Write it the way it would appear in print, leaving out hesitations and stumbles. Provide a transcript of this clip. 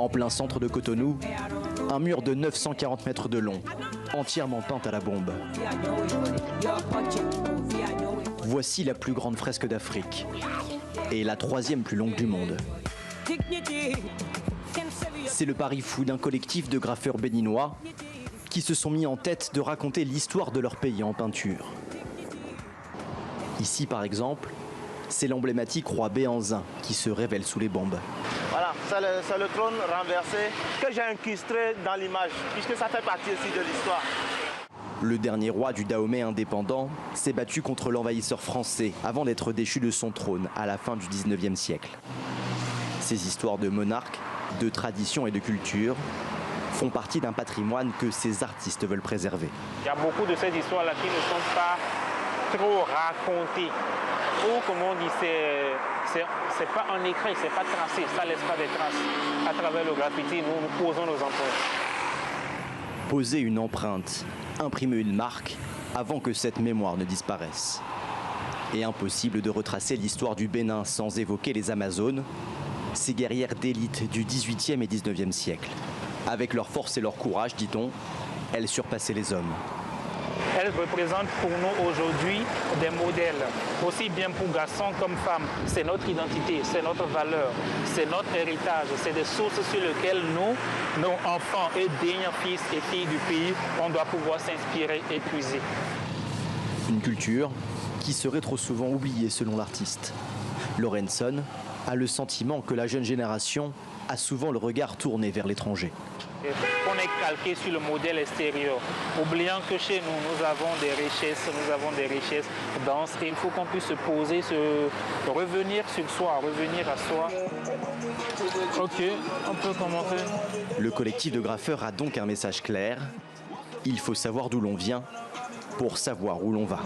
En plein centre de Cotonou, un mur de 940 mètres de long, entièrement peint à la bombe. Voici la plus grande fresque d'Afrique et la troisième plus longue du monde. C'est le pari fou d'un collectif de graffeurs béninois qui se sont mis en tête de raconter l'histoire de leur pays en peinture. Ici, par exemple, c'est l'emblématique roi Béhanzin qui se révèle sous les bombes. Voilà, c'est le trône renversé que j'ai incrusté dans l'image, puisque ça fait partie aussi de l'histoire. Le dernier roi du Dahomey indépendant s'est battu contre l'envahisseur français avant d'être déchu de son trône à la fin du 19e siècle. Ces histoires de monarques, de tradition et de culture font partie d'un patrimoine que ces artistes veulent préserver. Il y a beaucoup de ces histoires-là qui ne sont pas trop racontées. Ou comme on dit, c'est pas en écrit, c'est pas tracé, ça laisse pas des traces. À travers le graffiti, nous posons nos empreintes. Poser une empreinte, imprimer une marque avant que cette mémoire ne disparaisse. Et impossible de retracer l'histoire du Bénin sans évoquer les Amazones, ces guerrières d'élite du 18e et 19e siècle. Avec leur force et leur courage, dit-on, elles surpassaient les hommes. Elles représentent pour nous aujourd'hui des modèles, aussi bien pour garçons comme femmes. C'est notre identité, c'est notre valeur, c'est notre héritage, c'est des sources sur lesquelles nous, nos enfants et dignes fils et filles du pays, on doit pouvoir s'inspirer et puiser. Une culture qui serait trop souvent oubliée selon l'artiste. Lorenson a le sentiment que la jeune génération a souvent le regard tourné vers l'étranger. On est calqué sur le modèle extérieur, oubliant que chez nous, nous avons des richesses denses et il faut qu'on puisse se poser, revenir sur soi, revenir à soi. Ok, on peut commencer. Le collectif de graffeurs a donc un message clair. Il faut savoir d'où l'on vient pour savoir où l'on va.